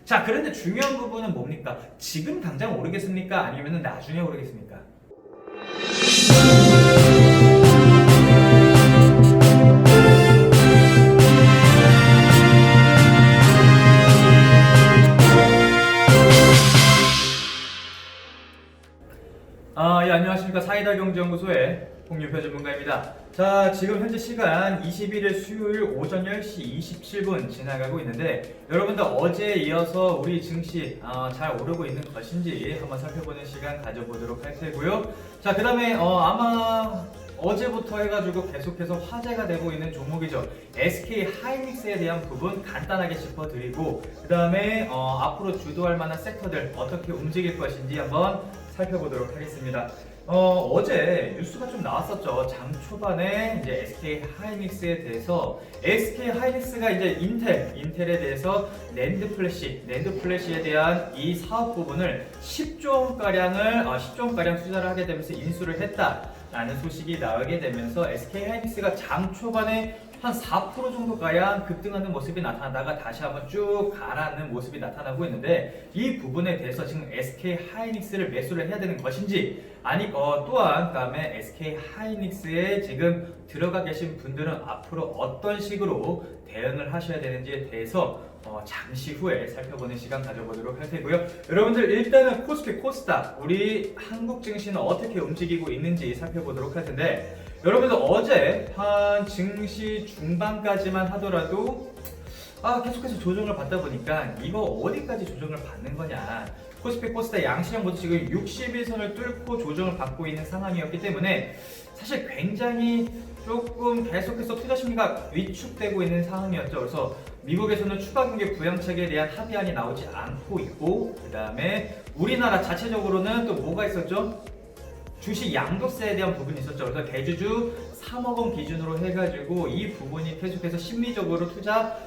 자, 그런데 중요한 부분은 뭡니까? 지금 당장 오르겠습니까? 아니면 나중에 오르겠습니까? 예, 안녕하십니까. 사이다 경제연구소의 홍윤표 전문가입니다. 자, 지금 현재 시간 21일 수요일 오전 10시 27분 지나가고 있는데, 여러분들 어제에 이어서 우리 증시 잘 오르고 있는 것인지 한번 살펴보는 시간 가져보도록 할 테고요. 자, 그 다음에 아마 어제부터 해가지고 계속해서 화제가 되고 있는 종목이죠. SK 하이닉스에 대한 부분 간단하게 짚어드리고, 그 다음에 앞으로 주도할 만한 섹터들 어떻게 움직일 것인지 한번 살펴보도록 하겠습니다. 어제 뉴스가 좀 나왔었죠. 장 초반에 이제 SK 하이닉스에 대해서 SK 하이닉스가 이제 인텔에 대해서 낸드 플래시에 대한 이 사업 부분을 10조 원가량 투자를 하게 되면서 인수를 했다라는 소식이 나오게 되면서 SK 하이닉스가 장 초반에 한 4% 정도 가량 급등하는 모습이 나타나다가 다시 한번 쭉 가라앉는 모습이 나타나고 있는데, 이 부분에 대해서 지금 SK 하이닉스를 매수를 해야 되는 것인지, 아니 또한 그다음에 SK 하이닉스에 지금 들어가 계신 분들은 앞으로 어떤 식으로 대응을 하셔야 되는지에 대해서 잠시 후에 살펴보는 시간 가져보도록 할 테고요. 여러분들 일단은 코스피 코스닥 우리 한국 증시는 어떻게 움직이고 있는지 살펴보도록 할 텐데, 여러분들 어제 한 증시 중반까지만 하더라도 계속해서 조정을 받다 보니까 이거 어디까지 조정을 받는 거냐, 코스피 코스닥 양시장 모두 지금 60일선을 뚫고 조정을 받고 있는 상황이었기 때문에 사실 굉장히 조금 계속해서 투자 심리가 위축되고 있는 상황이었죠. 그래서 미국에서는 추가 경기 부양책에 대한 합의안이 나오지 않고 있고, 그 다음에 우리나라 자체적으로는 또 뭐가 있었죠? 주식 양도세에 대한 부분이 있었죠. 그래서 대주주 3억 원 기준으로 해가지고 이 부분이 계속해서 심리적으로 투자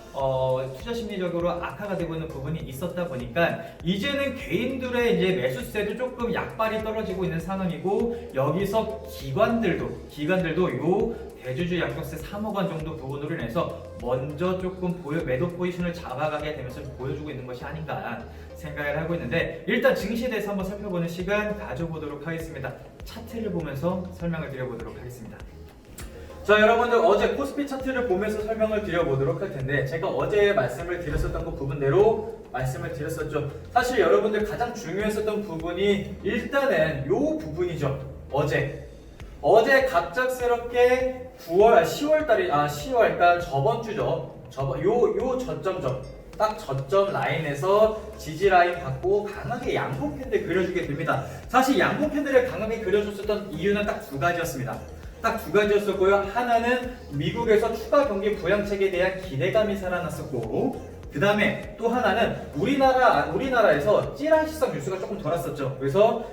심리적으로 악화가 되고 있는 부분이 있었다 보니까 이제는 개인들의 이제 매수세도 조금 약발이 떨어지고 있는 상황이고, 여기서 기관들도 요 대주주 양도세 3억 원 정도 부분으로 인해서 먼저 조금 매도 포지션을 잡아가게 되면서 보여주고 있는 것이 아닌가 생각을 하고 있는데, 일단 증시에 대해서 한번 살펴보는 시간 가져보도록 하겠습니다. 차트를 보면서 설명을 드려보도록 하겠습니다. 자, 여러분들 어제 코스피 차트를 보면서 설명을 드려보도록 할 텐데, 제가 어제 말씀을 드렸었던 그 부분대로 말씀을 드렸었죠. 사실 여러분들 가장 중요했었던 부분이 일단은 요 부분이죠. 어제 갑작스럽게 10월, 그러니까 저번 주죠. 요 저점점, 딱 저점 라인에서 지지 라인 받고 강하게 양봉 캔들 그려주게 됩니다. 사실 양봉 캔들을 강하게 그려줬었던 이유는 딱 두 가지였습니다. 딱 두 가지였었고요. 하나는 미국에서 추가 경기 부양책에 대한 기대감이 살아났었고, 그 다음에 또 하나는 우리나라에서 찌라시성 뉴스가 조금 돌았었죠. 그래서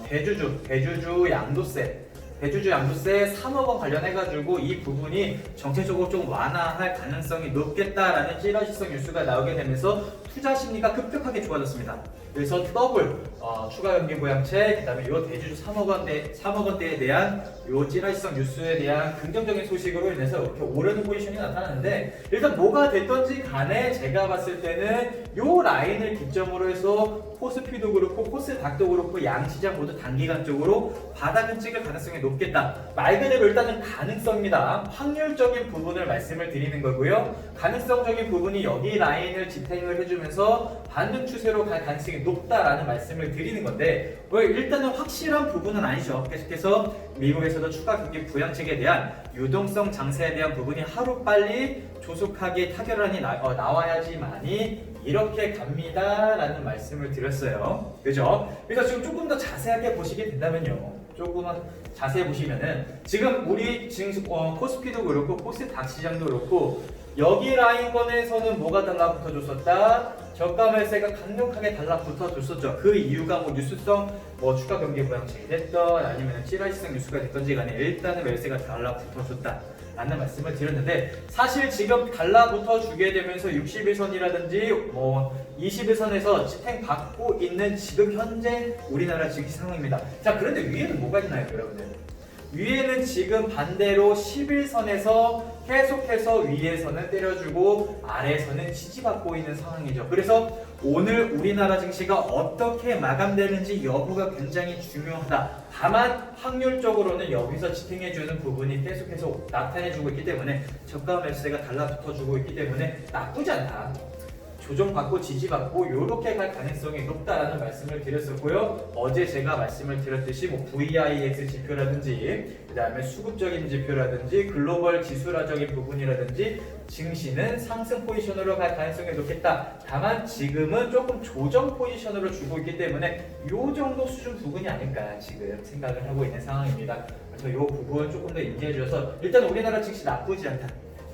대주주 양도세 3억 원 관련해가지고 이 부분이 정책적으로 좀 완화할 가능성이 높겠다라는 찌라시성 뉴스가 나오게 되면서 투자 심리가 급격하게 좋아졌습니다. 그래서 추가 경기 부양책, 그다음에 요 대주주 3억 원대에 대한 요 찌라시성 뉴스에 대한 긍정적인 소식으로 인해서 이렇게 오르는 포지션이 나타나는데, 일단 뭐가 됐던지 간에 제가 봤을 때는 요 라인을 기점으로 해서 코스피도 그렇고 코스닥도 그렇고 양시장 모두 단기간적으로 바닥은 찍을 가능성이 높겠다. 말 그대로 일단은 가능성입니다. 확률적인 부분을 말씀을 드리는 거고요. 가능성적인 부분이 여기 라인을 지탱을 해주면서 반등 추세로 갈 가능성이 높다라는 말씀을 드리는 건데, 일단은 확실한 부분은 아니죠. 계속해서 미국에서도 추가 경기 부양책에 대한 유동성 장세에 대한 부분이 하루빨리 조속하게 타결안이 나와야지만이 이렇게 갑니다라는 말씀을 드렸어요. 그죠? 그래서 지금 조금 더 자세하게 보시게 된다면요. 조금만 자세히 보시면은 지금 우리 코스피도 그렇고 코스닥 시장도 그렇고 여기 라인권에서는 뭐가 달라붙어줬었다? 저가 매세가 강력하게 달라붙어줬었죠. 그 이유가 뉴스성 추가 경기 부양책이 됐던 아니면 찌라시성 뉴스가 됐던지 간에 일단은 매세가 달라붙어줬다 라는 말씀을 드렸는데, 사실 지금 달라붙어 주게 되면서 61선이라든지 21선에서 지탱받고 있는 지금 현재 우리나라 증시 상황입니다. 자, 그런데 위에는 뭐가 있나요, 여러분들? 위에는 지금 반대로 11선에서 계속해서 위에서는 때려주고 아래에서는 지지받고 있는 상황이죠. 그래서 오늘 우리나라 증시가 어떻게 마감되는지 여부가 굉장히 중요하다. 다만 확률적으로는 여기서 지탱해주는 부분이 계속해서 나타내주고 있기 때문에 저가 매수세가 달라붙어주고 있기 때문에 나쁘지 않다. 조정받고 지지받고 이렇게 갈 가능성이 높다라는 말씀을 드렸었고요. 어제 제가 말씀을 드렸듯이 뭐 VIX 지표라든지 그 다음에 수급적인 지표라든지 글로벌 지수라적인 부분이라든지 증시는 상승 포지션으로 갈 가능성이 높겠다. 다만 지금은 조금 조정 포지션으로 주고 있기 때문에 이 정도 수준 부분이 아닐까 지금 생각을 하고 있는 상황입니다. 그래서 이 부분 조금 더 인지해 주셔서 일단 우리나라 증시 나쁘지 않다.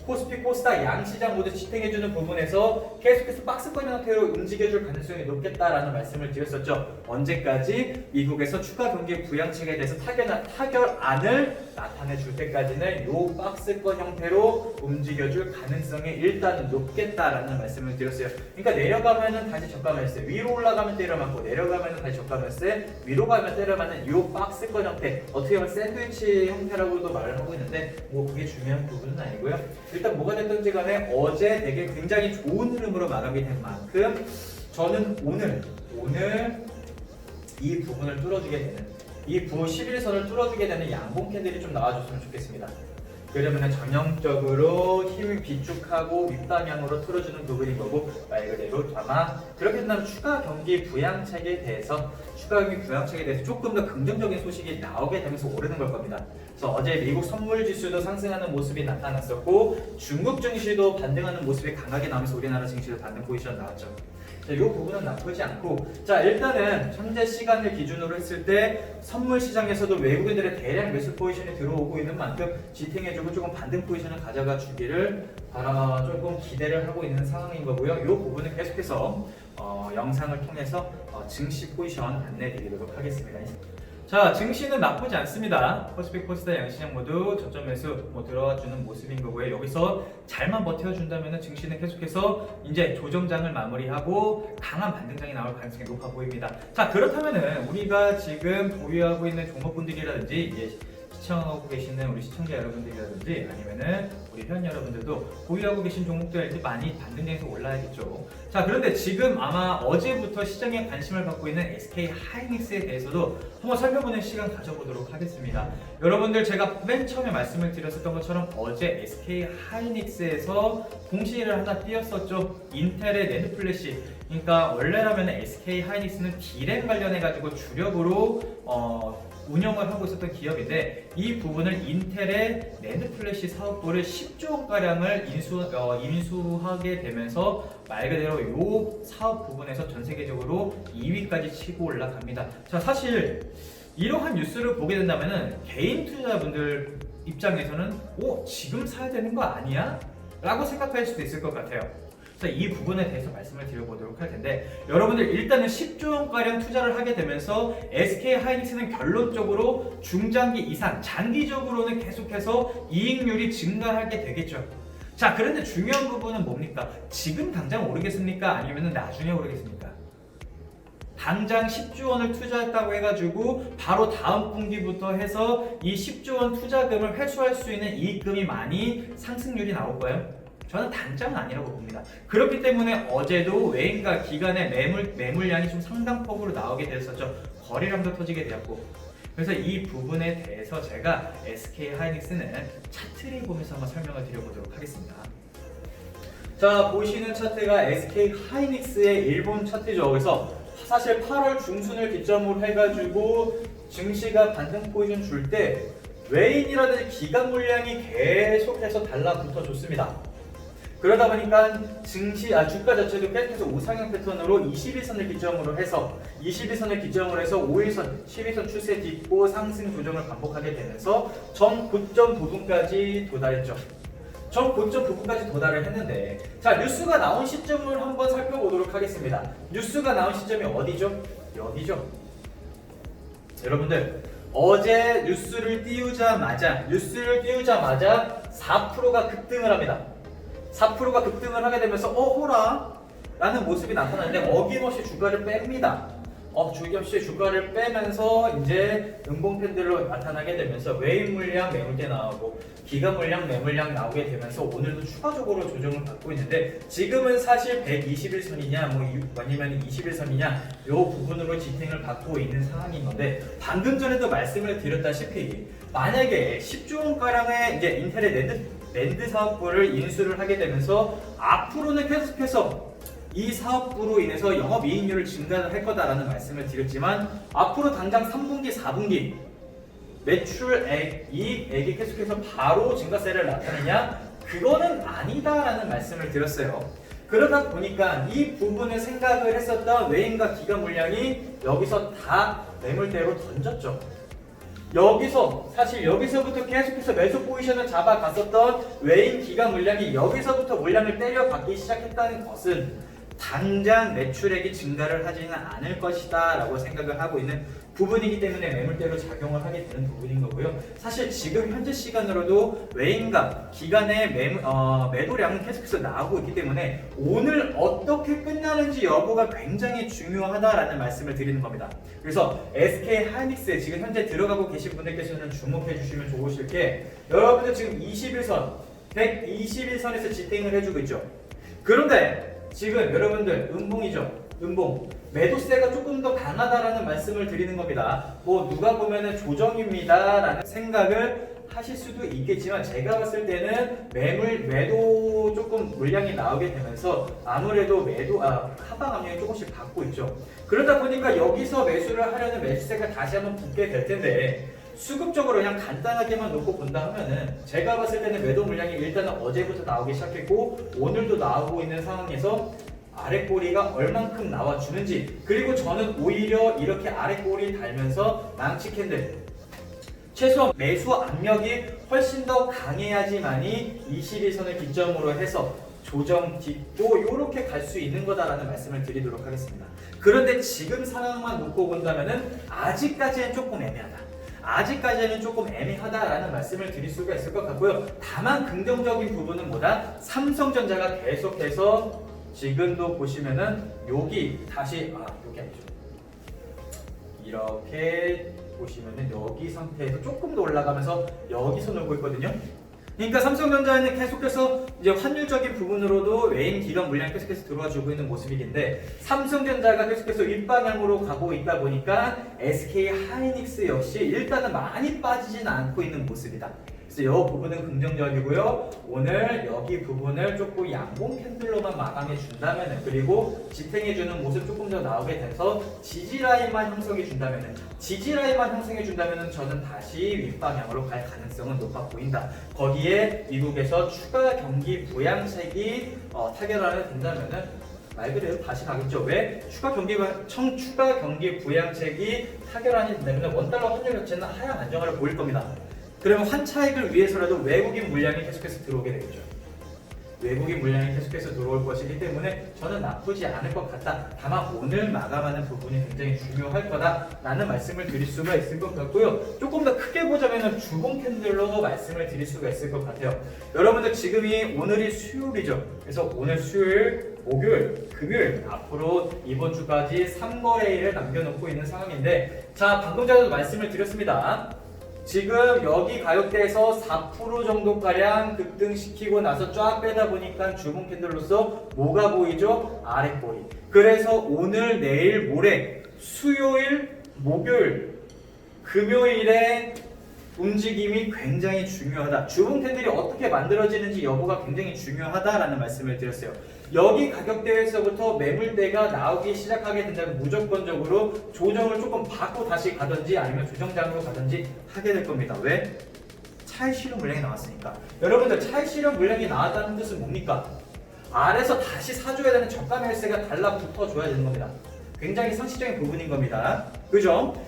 코스피, 코스닥 양시장 모두 지탱해주는 부분에서 계속해서 박스권 형태로 움직여줄 가능성이 높겠다라는 말씀을 드렸었죠. 언제까지? 미국에서 추가 경기 부양책에 대해서 타결안을 나타내줄 때까지는 이 박스권 형태로 움직여줄 가능성이 일단은 높겠다라는 말씀을 드렸어요. 그러니까 내려가면은 다시 저가 매수세, 위로 올라가면 때려맞고 내려가면은 다시 저가 매수세, 위로 가면 때려맞는 이 박스권 형태, 어떻게 보면 샌드위치 형태라고도 말을 하고 있는데 뭐 그게 중요한 부분은 아니고요. 일단 뭐가 됐든지 간에 어제 되게 굉장히 좋은 흐름으로 마감이 된 만큼 저는 오늘 이 부분을 뚫어주게 되는 이 부 11선을 뚫어주게 되는 양봉 캔들이 좀 나와줬으면 좋겠습니다. 그러면 전형적으로 힘이 비축하고 윗방향으로 틀어주는 부분인 거고 말 그대로 아마 그렇게 된다면 추가 경기 부양책에 대해서 조금 더 긍정적인 소식이 나오게 되면서 오르는 걸 겁니다. 그래서 어제 미국 선물 지수도 상승하는 모습이 나타났었고 중국 증시도 반등하는 모습이 강하게 나오면서 우리나라 증시도 반등 포지션 나왔죠. 자, 이 부분은 나쁘지 않고 자 일단은 현재 시간을 기준으로 했을 때 선물 시장에서도 외국인들의 대량 매수 포지션이 들어오고 있는 만큼 지탱해주고 조금 반등 포지션을 가져가 주기를 조금 기대를 하고 있는 상황인 거고요. 이 부분은 계속해서 영상을 통해서 증시 포지션 안내드리도록 하겠습니다. 자, 증시는 나쁘지 않습니다. 코스피, 코스닥 양시장 모두 저점 매수 들어와주는 모습인 거고요. 여기서 잘만 버텨준다면 증시는 계속해서 이제 조정장을 마무리하고 강한 반등장이 나올 가능성이 높아 보입니다. 자, 그렇다면은 우리가 지금 보유하고 있는 종목분들이라든지 이제 시청하고 계시는 우리 시청자 여러분들이라든지 아니면은 우리 회원 여러분들도 보유하고 계신 종목들 이제 많이 반등장에서 올라야겠죠. 자, 그런데 지금 아마 어제부터 시장에 관심을 받고 있는 SK 하이닉스에 대해서도 한번 살펴보는 시간 가져보도록 하겠습니다. 여러분들 제가 맨 처음에 말씀을 드렸었던 것처럼 어제 SK 하이닉스에서 공시를 하나 띄었었죠. 인텔의 낸드 플래시. 그러니까 원래라면 SK 하이닉스는 D램 관련해 가지고 주력으로 운영을 하고 있었던 기업인데 이 부분을 인텔의 낸드 플래시 사업부를 10조 원가량을 인수하게 되면서 말 그대로 이 사업 부분에서 전 세계적으로 2위까지 치고 올라갑니다. 자, 사실 이러한 뉴스를 보게 된다면은 개인 투자자분들 입장에서는 지금 사야 되는 거 아니야? 라고 생각할 수도 있을 것 같아요. 그래서 이 부분에 대해서 말씀을 드려보도록 할 텐데 여러분들 일단은 10조 원가량 투자를 하게 되면서 SK 하이닉스는 결론적으로 중장기 이상 장기적으로는 계속해서 이익률이 증가하게 되겠죠. 자, 그런데 중요한 부분은 뭡니까? 지금 당장 오르겠습니까? 아니면 나중에 오르겠습니까? 당장 10조 원을 투자했다고 해가지고 바로 다음 분기부터 해서 이 10조 원 투자금을 회수할 수 있는 이익금이 많이 상승률이 나올까요? 저는 당장은 아니라고 봅니다. 그렇기 때문에 어제도 외인과 기관의 매물량이 좀 상당 폭으로 나오게 됐었죠. 거래량도 터지게 되었고. 그래서 이 부분에 대해서 제가 SK 하이닉스는 차트를 보면서 한번 설명을 드려보도록 하겠습니다. 자, 보시는 차트가 SK 하이닉스의 일본 차트죠. 그래서 사실 8월 중순을 기점으로 해가지고 증시가 반등 포지션 줄 때 외인이라든지 기관 물량이 계속해서 달라붙어 줬습니다. 그러다 보니까 주가 자체도 계속해서 우상향 패턴으로 21선을 기점으로 해서 5일선, 12선 추세 딛고 상승 조정을 반복하게 되면서 전 고점 부분까지 도달했죠. 전 고점 부분까지 도달을 했는데 자, 뉴스가 나온 시점을 한번 살펴보도록 하겠습니다. 뉴스가 나온 시점이 어디죠? 여기죠. 여러분들 어제 뉴스를 띄우자마자 4%가 급등을 합니다. 4%가 급등을 하게 되면서 호라 라는 모습이 나타나는데 어김없이 주가를 뺍니다. 주기없이 주가를 빼면서 이제 음봉 캔들로 나타나게 되면서 외인 물량 매물대 나오고 기관 물량 매물량 나오게 되면서 오늘도 추가적으로 조정을 받고 있는데 지금은 사실 121선이냐 아니면 21선이냐 이 부분으로 지탱을 받고 있는 상황인 건데 방금 전에도 말씀을 드렸다시피 만약에 10조 원가량의 이제 인텔의 랜드 사업부를 인수를 하게 되면서 앞으로는 계속해서 이 사업부로 인해서 영업이익률을 증가를 할 거다라는 말씀을 드렸지만 앞으로 당장 3분기, 4분기 매출액, 이익액이 계속해서 바로 증가세를 나타내냐? 그거는 아니다라는 말씀을 드렸어요. 그러다 보니까 이 부분을 생각을 했었던 외인과 기관 물량이 여기서 다 매물대로 던졌죠. 사실 여기서부터 계속해서 매수 포지션을 잡아갔었던 외인 기관 물량이 여기서부터 물량을 때려받기 시작했다는 것은 당장 매출액이 증가를 하지는 않을 것이다 라고 생각을 하고 있는 부분이기 때문에 매물대로 작용을 하게 되는 부분인 거고요. 사실 지금 현재 시간으로도 외인과 기관의 매도량은 계속해서 나오고 있기 때문에 오늘 어떻게 끝나는지 여부가 굉장히 중요하다라는 말씀을 드리는 겁니다. 그래서 SK 하이닉스에 지금 현재 들어가고 계신 분들께서는 주목해 주시면 좋으실 게 여러분들 지금 21선, 121선에서 지탱을 해주고 있죠. 그런데 지금 여러분들 음봉이죠. 음봉 매도세가 조금 더 강하다라는 말씀을 드리는 겁니다. 누가 보면은 조정입니다라는 생각을 하실 수도 있겠지만 제가 봤을 때는 매도 조금 물량이 나오게 되면서 아무래도 하방 압력이 조금씩 받고 있죠. 그러다 보니까 여기서 매수를 하려는 매수세가 다시 한번 붙게 될 텐데 수급적으로 그냥 간단하게만 놓고 본다 하면은 제가 봤을 때는 매도 물량이 일단은 어제부터 나오기 시작했고 오늘도 나오고 있는 상황에서 아랫꼬리가 얼만큼 나와주는지 그리고 저는 오히려 이렇게 아랫꼬리 달면서 망치 캔들 최소한 매수 압력이 훨씬 더 강해야지만이 21선을 기점으로 해서 조정 딛고 이렇게 갈 수 있는 거다라는 말씀을 드리도록 하겠습니다. 그런데 지금 상황만 놓고 본다면은 아직까지는 조금 애매하다. 아직까지는 조금 애매하다라는 말씀을 드릴 수가 있을 것 같고요. 다만 긍정적인 부분은 삼성전자가 계속해서 지금도 보시면은 여기 다시 여기 아니죠. 이렇게 보시면은 여기 상태에서 조금 더 올라가면서 여기서 놀고 있거든요. 그러니까 삼성전자는 계속해서 이제 환율적인 부분으로도 외인 기관 물량 계속해서 들어와주고 있는 모습이긴데 삼성전자가 계속해서 윗방향으로 가고 있다 보니까 SK 하이닉스 역시 일단은 많이 빠지진 않고 있는 모습이다. 그래서 이 부분은 긍정적이고요. 오늘 여기 부분을 조금 양봉 캔들로만 마감해 준다면 그리고 지탱해주는 모습 조금 더 나오게 돼서 지지라인만 형성해 준다면 저는 다시 윗방향으로 갈 가능성은 높아 보인다. 거기에 미국에서 추가 경기 부양책이 타결하게 된다면은 말 그대로 다시 가겠죠. 왜? 추가 경기 부양책이 타결하게 된다면 원달러 환율 자체는 하향 안정화를 보일 겁니다. 그러면 환차익을 위해서라도 외국인 물량이 계속해서 들어오게 되겠죠. 외국인 물량이 계속해서 들어올 것이기 때문에 저는 나쁘지 않을 것 같다. 다만 오늘 마감하는 부분이 굉장히 중요할 거다라는 말씀을 드릴 수가 있을 것 같고요. 조금 더 크게 보자면 주봉 캔들로 말씀을 드릴 수가 있을 것 같아요. 여러분들 오늘이 수요일이죠. 그래서 오늘 수요일, 목요일, 금요일 앞으로 이번 주까지 3거래일을 남겨놓고 있는 상황인데 자 방금 전에도 말씀을 드렸습니다. 지금 여기 가격대에서 4% 정도가량 급등시키고 나서 쫙 빼다 보니까 주봉 캔들로서 뭐가 보이죠? 아랫꼬리. 그래서 오늘, 내일, 모레, 수요일, 목요일, 금요일에 움직임이 굉장히 중요하다. 주봉 캔들이 어떻게 만들어지는지 여부가 굉장히 중요하다라는 말씀을 드렸어요. 여기 가격대에서부터 매물대가 나오기 시작하게 된다면 무조건적으로 조정을 조금 받고 다시 가든지 아니면 조정장으로 가든지 하게 될 겁니다. 왜? 차익 실현 물량이 나왔으니까. 여러분들 차익 실현 물량이 나왔다는 뜻은 뭡니까? 아래서 다시 사줘야 되는 저가 매수세가 달라붙어 줘야 되는 겁니다. 굉장히 상식적인 부분인 겁니다. 그죠?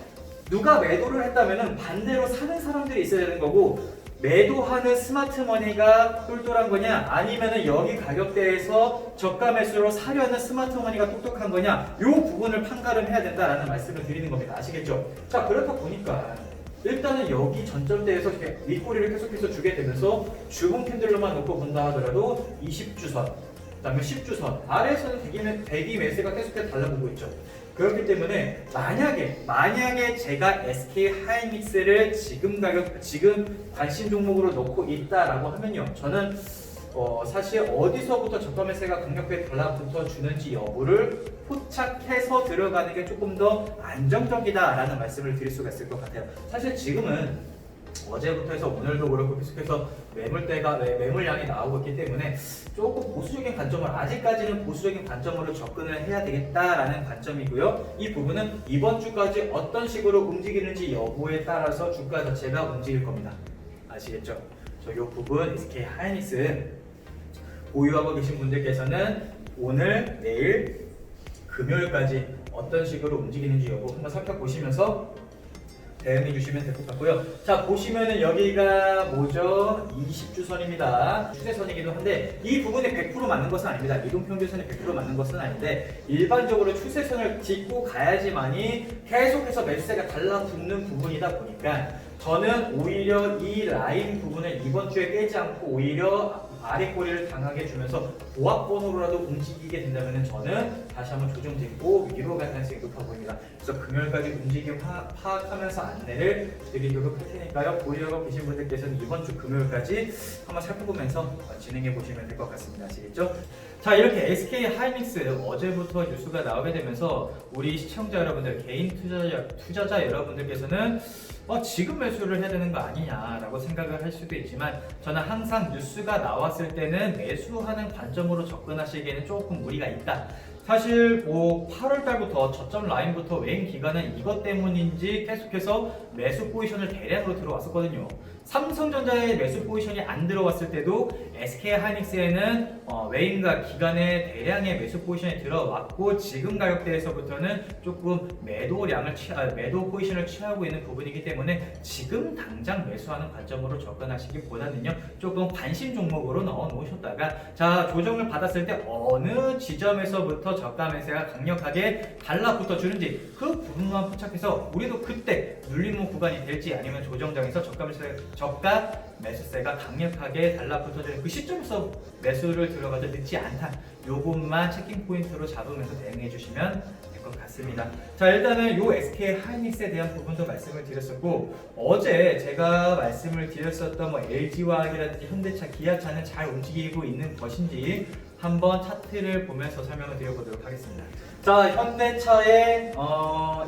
누가 매도를 했다면 반대로 사는 사람들이 있어야 되는 거고 매도하는 스마트머니가 똘똘한 거냐 아니면 여기 가격대에서 저가 매수로 사려는 스마트머니가 똑똑한 거냐 이 부분을 판가름 해야 된다라는 말씀을 드리는 겁니다. 아시겠죠? 자 그렇다 보니까 일단은 여기 전점대에서 윗꼬리를 계속해서 주게 되면서 주봉 캔들로만 놓고 본다 하더라도 20주선 그다음에 10주선 아래에서는 대기 매수가 계속해서 달라붙고 있죠. 그렇기 때문에 만약에 제가 SK 하이닉스를 지금 관심 종목으로 놓고 있다라고 하면요, 저는 사실 어디서부터 저가 매수가 강력하게 달라붙어 주는지 여부를 포착해서 들어가는 게 조금 더 안정적이다라는 말씀을 드릴 수가 있을 것 같아요. 사실 지금은 어제부터 해서 오늘도 그렇고 계속해서 매물량이 나오고 있기 때문에 조금 보수적인 관점을, 아직까지는 보수적인 관점으로 접근을 해야 되겠다라는 관점이고요. 이 부분은 이번 주까지 어떤 식으로 움직이는지 여부에 따라서 주가 자체가 움직일 겁니다. 아시겠죠? 이 부분 SK 하이닉스 보유하고 계신 분들께서는 오늘, 내일, 금요일까지 어떤 식으로 움직이는지 여부 한번 살펴보시면서 대응해 주시면 될 것 같고요. 자, 보시면은 여기가 뭐죠? 20주선입니다. 추세선이기도 한데 이 부분이 100% 맞는 것은 아닙니다. 이동평균선이 100% 맞는 것은 아닌데 일반적으로 추세선을 딛고 가야지만이 계속해서 매수세가 달라붙는 부분이다 보니까 저는 오히려 이 라인 부분을 이번 주에 깨지 않고 오히려 아래 꼬리를 강하게 주면서 보합번호로라도 움직이게 된다면 저는 다시 한번 조정짓고 위로 갈 가능성이 높아 보입니다. 그래서 금요일까지 움직임 파악하면서 안내를 드리도록 할 테니까요. 보유하고 계신 분들께서는 이번 주 금요일까지 한번 살펴보면서 진행해 보시면 될 것 같습니다. 아시겠죠? 자, 이렇게 SK 하이닉스 어제부터 뉴스가 나오게 되면서 우리 시청자 여러분들, 개인 투자자 여러분들께서는 지금 매수를 해야 되는 거 아니냐라고 생각을 할 수도 있지만 저는 항상 뉴스가 나왔을 때는 매수하는 관점으로 접근하시기에는 조금 무리가 있다. 사실 8월 달부터 저점 라인부터 외인 기간은 이것 때문인지 계속해서 매수 포지션을 대량으로 들어왔었거든요. 삼성전자의 매수 포지션이 안 들어왔을 때도 SK 하이닉스에는 외인과 기간의 대량의 매수 포지션이 들어왔고 지금 가격대에서부터는 조금 매도 포지션을 취하고 있는 부분이기 때문에 지금 당장 매수하는 관점으로 접근하시기보다는요, 조금 관심 종목으로 넣어 놓으셨다가 자, 조정을 받았을 때 어느 지점에서부터 저가 매수가 강력하게 달라붙어 주는지 그 부분만 포착해서 우리도 그때 눌림목 구간이 될지 아니면 조정장에서 저가 매수세가 강력하게 달라붙어주는 그 시점에서 매수를 들어가도 늦지 않다. 요것만 체킹 포인트로 잡으면서 대응해 주시면 될 것 같습니다. 자, 일단은 요 SK 하이닉스에 대한 부분도 말씀을 드렸었고 어제 제가 말씀을 드렸었던 LG화학이라든지 현대차, 기아차는 잘 움직이고 있는 것인지 한번 차트를 보면서 설명을 드려보도록 하겠습니다. 자, 현대차의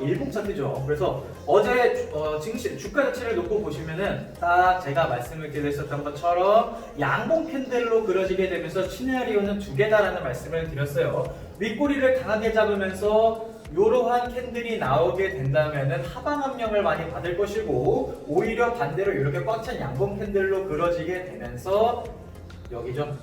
일봉 차트죠. 그래서 어제 증시 주가 자체를 놓고 보시면은 딱 제가 말씀을 드렸었던 것처럼 양봉 캔들로 그려지게 되면서 시나리오는 두 개다라는 말씀을 드렸어요. 윗꼬리를 강하게 잡으면서 이러한 캔들이 나오게 된다면은 하방 압력을 많이 받을 것이고 오히려 반대로 이렇게 꽉 찬 양봉 캔들로 그려지게 되면서 여기죠.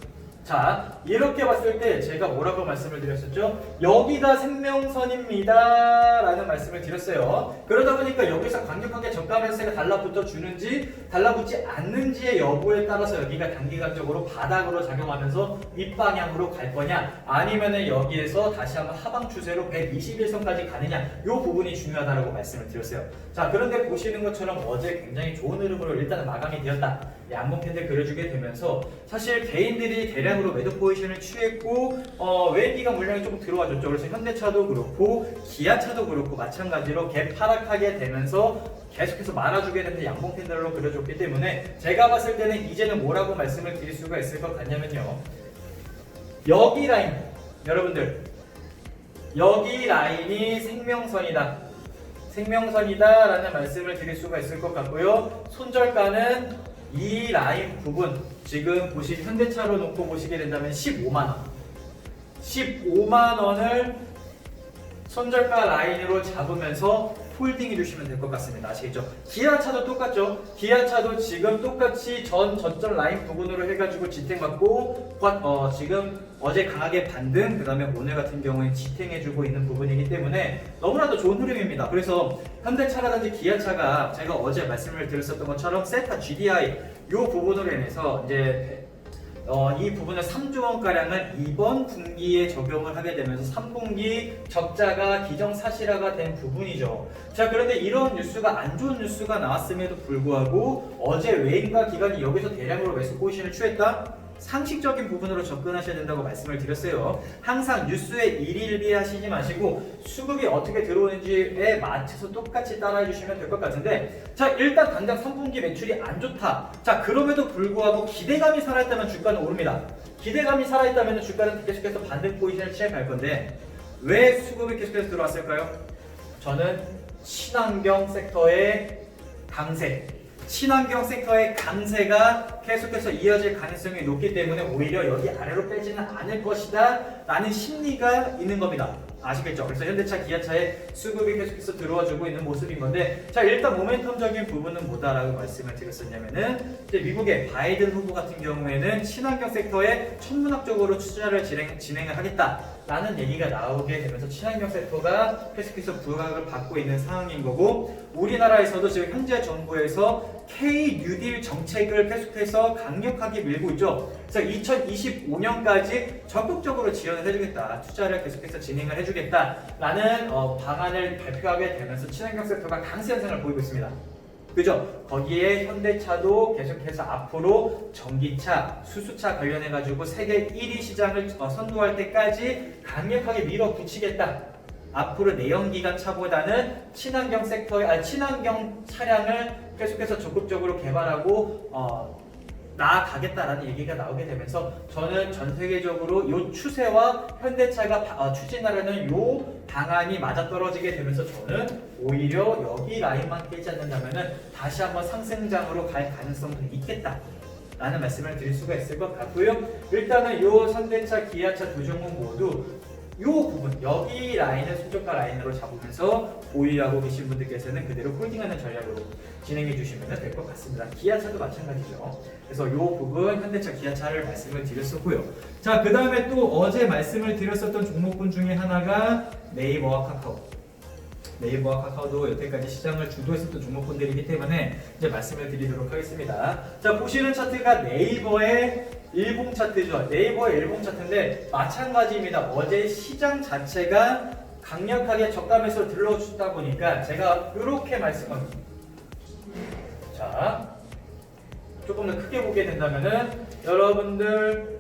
자, 이렇게 봤을 때 제가 뭐라고 말씀을 드렸었죠? 여기가 생명선입니다 라는 말씀을 드렸어요. 그러다 보니까 여기서 강력하게 저가 매수세가 달라붙어 주는지 달라붙지 않는지의 여부에 따라서 여기가 단기간적으로 바닥으로 작용하면서 윗방향으로 갈 거냐 아니면은 여기에서 다시 한번 하방 추세로 121선까지 가느냐 이 부분이 중요하다고 말씀을 드렸어요. 자, 그런데 보시는 것처럼 어제 굉장히 좋은 흐름으로 일단 마감이 되었다. 양봉 캔들 그려주게 되면서 사실 개인들이 대량으로 매도 포지션을 취했고 외기가 물량이 조금 들어와줬죠. 그래서 현대차도 그렇고 기아차도 그렇고 마찬가지로 갭 하락하게 되면서 계속해서 말아주게 되는 양봉 캔들로 그려줬기 때문에 제가 봤을 때는 이제는 뭐라고 말씀을 드릴 수가 있을 것 같냐면요, 여기 라인 여러분들, 여기 라인이 생명선이다 라는 말씀을 드릴 수가 있을 것 같고요. 손절가는 이 라인 부분 지금 보신 현대차로 놓고 보시게 된다면 15만원 15만원을 손절가 라인으로 잡으면서 홀딩 해주시면 될 것 같습니다. 아시겠죠? 기아차도 똑같죠? 기아차도 지금 똑같이 저점 라인 부분으로 해가지고 지탱받고 지금 어제 강하게 반등, 그 다음에 오늘 같은 경우에 지탱해주고 있는 부분이기 때문에 너무나도 좋은 흐름입니다. 그래서 현대차라든지 기아차가 제가 어제 말씀을 드렸었던 것처럼 세타 GDI 이 부분으로 인해서 이제 이 부분을 3조 원가량을 이번 분기에 적용을 하게 되면서 3분기 적자가 기정사실화가 된 부분이죠. 자, 그런데 이런 뉴스가 안 좋은 뉴스가 나왔음에도 불구하고 어제 외인과 기관이 여기서 대량으로 매수 포지션을 취했다? 상식적인 부분으로 접근하셔야 된다고 말씀을 드렸어요. 항상 뉴스에 일일비하시지 마시고 수급이 어떻게 들어오는지에 맞춰서 똑같이 따라해 주시면 될 것 같은데, 자 일단 당장 3분기 매출이 안 좋다. 자 그럼에도 불구하고 기대감이 살아있다면 주가는 오릅니다. 기대감이 살아있다면 주가는 계속해서 반등 포지션을 취해갈 건데, 왜 수급이 계속해서 들어왔을까요? 저는 친환경 섹터의 강세, 친환경 섹터의 강세가 계속해서 이어질 가능성이 높기 때문에 오히려 여기 아래로 빼지는 않을 것이다 라는 심리가 있는 겁니다. 아시겠죠? 그래서 현대차, 기아차의 수급이 계속해서 들어와주고 있는 모습인 건데, 자 일단 모멘텀적인 부분은 뭐다라고 말씀을 드렸었냐면은, 이제 미국의 바이든 후보 같은 경우에는 친환경 섹터에 천문학적으로 투자를 진행을 하겠다라는 얘기가 나오게 되면서 친환경 섹터가 계속해서 부각을 받고 있는 상황인 거고, 우리나라에서도 지금 현재 정부에서 K 뉴딜 정책을 계속해서 강력하게 밀고 있죠. 그래서 2025년까지 적극적으로 지원을 해주겠다, 투자를 계속해서 진행을 해주겠다라는 방안을 발표하게 되면서 친환경 섹터가 강세 현상을 보이고 있습니다. 그죠? 거기에 현대차도 계속해서 앞으로 전기차, 수소차 관련해가지고 세계 1위 시장을 선도할 때까지 강력하게 밀어붙이겠다. 앞으로 내연기관 차보다는 친환경 친환경 차량을 계속해서 적극적으로 개발하고 나아가겠다라는 얘기가 나오게 되면서, 저는 전 세계적으로 이 추세와 현대차가 추진하려는 이 방안이 맞아떨어지게 되면서 저는 오히려 여기 라인만 깨지 않는다면 다시 한번 상승장으로 갈 가능성도 있겠다 라는 말씀을 드릴 수가 있을 것 같고요. 일단은 이 현대차, 기아차 두 종목 모두 이 부분, 여기 라인을 손절가 라인으로 잡으면서 보유하고 계신 분들께서는 그대로 홀딩하는 전략으로 진행해 주시면 될 것 같습니다. 기아차도 마찬가지죠. 그래서 이 부분 현대차, 기아차를 말씀을 드렸었고요. 자, 그 다음에 또 어제 말씀을 드렸었던 종목군 중에 하나가 네이버와 카카오. 네이버와 카카오도 여태까지 시장을 주도했었던 종목군들이기 때문에 이제 말씀을 드리도록 하겠습니다. 자, 보시는 차트가 네이버의 일봉 차트죠. 네이버의 일봉 차트인데 마찬가지입니다. 어제 시장 자체가 강력하게 저가매수로 들러주다 보니까 제가 이렇게 말씀합니다. 자, 조금 더 크게 보게 된다면은 여러분들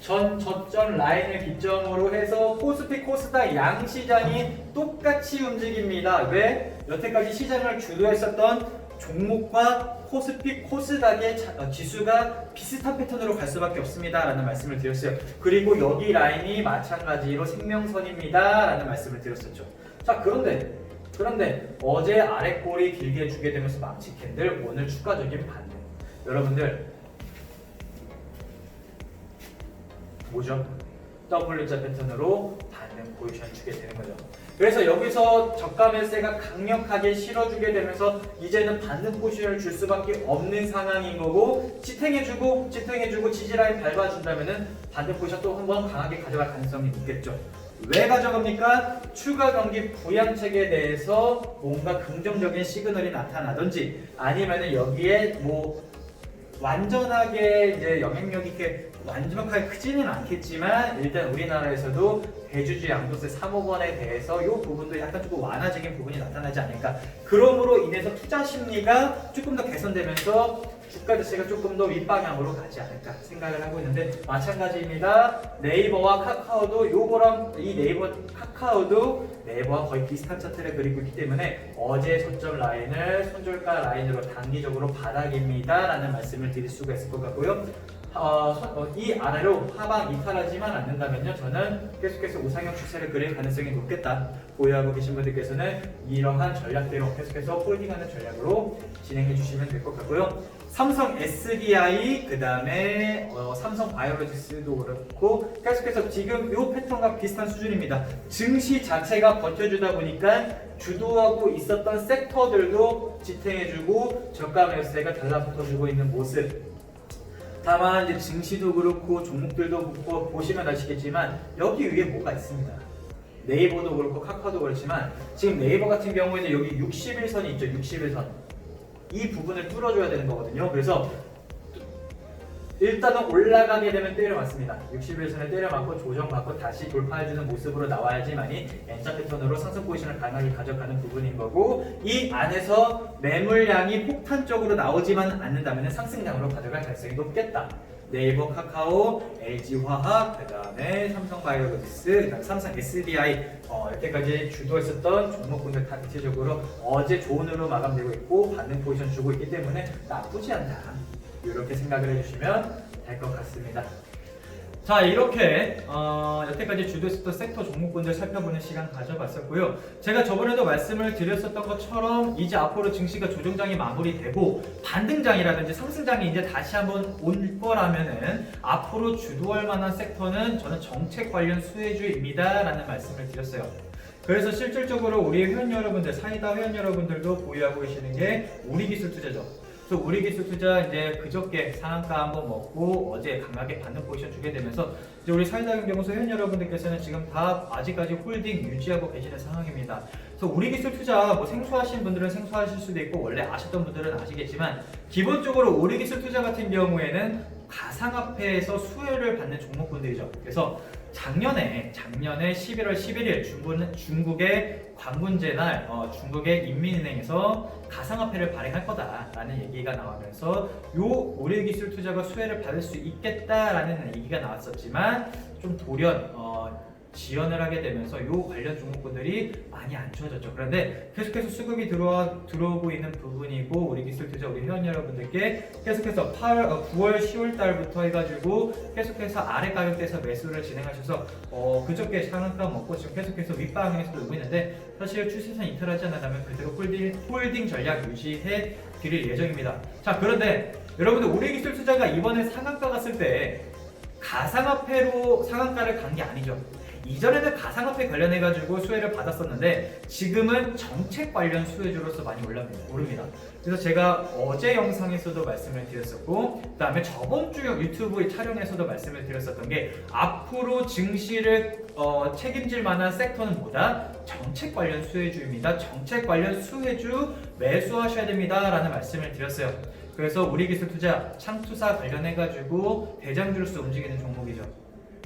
저점 라인을 기점으로 해서 코스피, 코스닥 양시장이 똑같이 움직입니다. 왜? 여태까지 시장을 주도했었던 종목과 코스피, 코스닥의 지수가 비슷한 패턴으로 갈 수밖에 없습니다 라는 말씀을 드렸어요. 그리고 여기 라인이 마찬가지로 생명선입니다 라는 말씀을 드렸었죠. 자, 그런데 어제 아랫골이 길게 주게 되면서 망치 캔들, 오늘 추가적인 반등. 여러분들 뭐죠? W자 패턴으로 반등 포지션 주게 되는 거죠. 그래서 여기서 저가 매세가 강력하게 실어주게 되면서 이제는 반등 포지션을 줄 수밖에 없는 상황인 거고, 지탱해주고 지지라인 밟아준다면은 반등 포지션 또 한번 강하게 가져갈 가능성이 있겠죠. 왜 가져갑니까? 추가 경기 부양책에 대해서 뭔가 긍정적인 시그널이 나타나든지, 아니면은 여기에 뭐 완전하게 이제 영향력이 이렇게 완벽하게 크지는 않겠지만, 일단 우리나라에서도 대주주 양도세 3억원에 대해서 이 부분도 약간 조금 완화적인 부분이 나타나지 않을까. 그러므로 인해서 투자 심리가 조금 더 개선되면서 주가 자체가 조금 더 윗방향으로 가지 않을까 생각을 하고 있는데, 마찬가지입니다. 네이버와 카카오도 요거랑 이 네이버, 카카오도 네이버와 거의 비슷한 차트를 그리고 있기 때문에 어제 저점 라인을 손절가 라인으로 단기적으로 바닥입니다 라는 말씀을 드릴 수가 있을 것 같고요. 이 아래로 하방 이탈하지만 않는다면요, 저는 계속해서 우상향 추세를 그릴 가능성이 높겠다. 보유하고 계신 분들께서는 이러한 전략대로 계속해서 홀딩하는 전략으로 진행해 주시면 될 것 같고요. 삼성 SDI, 그 다음에 삼성 바이오로직스도 그렇고 계속해서 지금 이 패턴과 비슷한 수준입니다. 증시 자체가 버텨주다 보니까 주도하고 있었던 섹터들도 지탱해주고 저가 매수세가 달라붙어주고 있는 모습. 다만 이제 증시도 그렇고 종목들도 그렇고 보시면 아시겠지만 여기 위에 뭐가 있습니다. 네이버도 그렇고 카카오도 그렇지만 지금 네이버 같은 경우에는 여기 61선이 있죠. 61선. 이 부분을 뚫어줘야 되는 거거든요. 그래서 일단은 올라가게 되면 때려 맞습니다. 61선에 때려 맞고 조정받고 다시 돌파해주는 모습으로 나와야지만이 N자 패턴으로 상승 포지션을 가능하게 가져가는 부분인 거고, 이 안에서 매물량이 폭탄적으로 나오지만 않는다면 상승량으로 가져갈 가능성이 높겠다. 네이버, 카카오, LG화학, 그다음에 삼성바이오로직스, 그다음에 삼성 SDI 여태까지 주도했었던 종목군들 다 대체적으로 어제 좋은으로 마감되고 있고 받는 포지션 주고 있기 때문에 나쁘지 않다. 이렇게 생각을 해주시면 될 것 같습니다. 자, 이렇게 여태까지 주도했었던 섹터 종목군들 살펴보는 시간 가져봤었고요. 제가 저번에도 말씀을 드렸었던 것처럼 이제 앞으로 증시가 조정장이 마무리되고 반등장이라든지 상승장이 이제 다시 한번 올 거라면은 앞으로 주도할 만한 섹터는 저는 정책 관련 수혜주입니다 라는 말씀을 드렸어요. 그래서 실질적으로 우리 회원 여러분들, 사이다 회원 여러분들도 보유하고 계시는 게 우리기술투자죠. 그래서 우리기술투자 이제 그저께 상한가 한번 먹고 어제 강하게 받는 포지션 주게 되면서 이제 우리 사이다경제연구소 회원 여러분들께서는 지금 다 아직까지 홀딩 유지하고 계시는 상황입니다. 그래서 우리기술투자 뭐 생소하신 분들은 생소하실 수도 있고 원래 아셨던 분들은 아시겠지만 기본적으로 우리기술투자 같은 경우에는 가상화폐에서 수혜를 받는 종목군들이죠. 그래서 작년에 11월 11일 중국의 광군제 날 중국의 인민은행에서 가상화폐를 발행할 거다라는 얘기가 나오면서 요 우리기술투자가 수혜를 받을 수 있겠다라는 얘기가 나왔었지만 좀 돌연 지연을 하게 되면서 요 관련 종목군들이 많이 안 좋아졌죠. 그런데 계속해서 수급이 들어오고 있는 부분이고 우리 기술투자 우리 회원 여러분들께 계속해서 9월 10월 달부터 해가지고 계속해서 아래 가격대에서 매수를 진행하셔서 그저께 상한가 먹고 지금 계속해서 윗방향에서 돌고 있는데 사실 추세선 이탈하지 않는다면 그대로 홀딩 전략 유지해 드릴 예정입니다. 자, 그런데 여러분들 우리 기술투자가 이번에 상한가 갔을 때 가상화폐로 상한가를 간 게 아니죠. 이전에는 가상화폐 관련해가지고 수혜를 받았었는데 지금은 정책 관련 수혜주로서 많이 오릅니다. 그래서 제가 어제 영상에서도 말씀을 드렸었고 그 다음에 저번 주 유튜브 촬영에서도 말씀을 드렸었던 게 앞으로 증시를 책임질 만한 섹터는 뭐다? 정책 관련 수혜주입니다. 정책 관련 수혜주 매수하셔야 됩니다 라는 말씀을 드렸어요. 그래서 우리기술투자 창투사 관련해가지고 대장주로서 움직이는 종목이죠.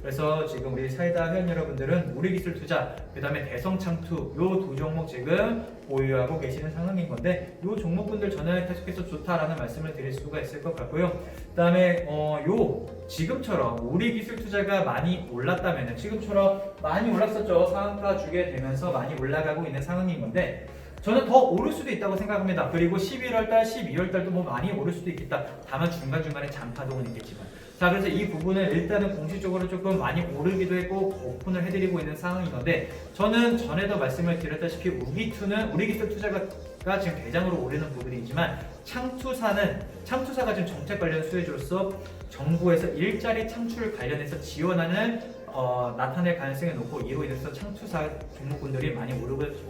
그래서 지금 우리 사이다 회원 여러분들은 우리기술투자, 그 다음에 대성창투 요 두 종목 지금 보유하고 계시는 상황인 건데 요 종목분들 저는 계속해서 좋다라는 말씀을 드릴 수가 있을 것 같고요. 그 다음에 요 지금처럼 우리기술투자가 많이 올랐다면 지금처럼 많이 올랐었죠. 상한가 주게 되면서 많이 올라가고 있는 상황인 건데 저는 더 오를 수도 있다고 생각합니다. 그리고 11월달, 12월달도 뭐 많이 오를 수도 있겠다. 다만 중간중간에 장파동은 있겠지만 자, 그래서 이 부분은 일단은 공식적으로 조금 많이 오르기도 했고 오픈을 해드리고 있는 상황인 건데 저는 전에도 말씀을 드렸다시피 우리기술투자가 지금 대장으로 오르는 부분이지만 창투사가 지금 정책 관련 수혜주로서 정부에서 일자리 창출 관련해서 지원하는 나타낼 가능성이 높고 이로 인해서 창투사 종목군들이 많이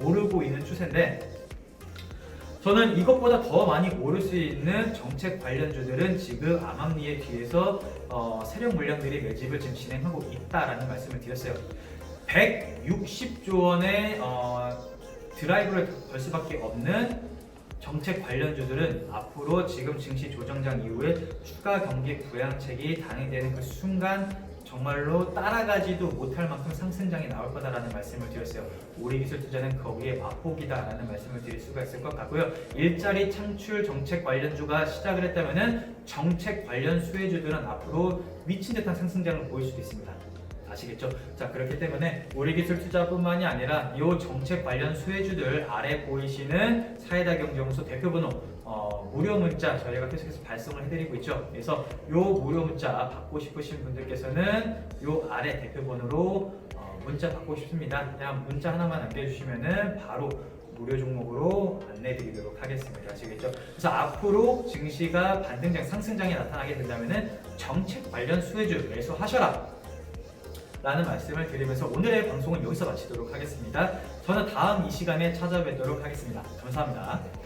오르고 있는 추세인데 저는 이것보다 더 많이 오를 수 있는 정책 관련주들은 지금 암암리의 뒤에서 세력 물량들이 매집을 지금 진행하고 있다라는 말씀을 드렸어요. 160조 원의 드라이브를 걸 수밖에 없는 정책 관련주들은 앞으로 지금 증시 조정장 이후에 추가 경기 부양책이 단행되는 그 순간 정말로 따라가지도 못할 만큼 상승장이 나올 거다라는 말씀을 드렸어요. 우리기술투자는 거기에 맛보기다라는 말씀을 드릴 수가 있을 것 같고요. 일자리 창출 정책 관련주가 시작을 했다면은 정책 관련 수혜주들은 앞으로 미친 듯한 상승장을 보일 수도 있습니다. 아시겠죠? 자, 그렇기 때문에 우리기술투자뿐만이 아니라 이 정책 관련 수혜주들 아래 보이시는 사이다경제연구소 대표번호 무료 문자 저희가 계속해서 발송을 해드리고 있죠. 그래서 이 무료 문자 받고 싶으신 분들께서는 이 아래 대표번호로 문자 받고 싶습니다. 그냥 문자 하나만 남겨주시면은 바로 무료 종목으로 안내드리도록 하겠습니다. 아시겠죠? 그래서 앞으로 증시가 반등장, 상승장이 나타나게 된다면은 정책 관련 수혜주 매수하셔라 라는 말씀을 드리면서 오늘의 방송은 여기서 마치도록 하겠습니다. 저는 다음 이 시간에 찾아뵙도록 하겠습니다. 감사합니다.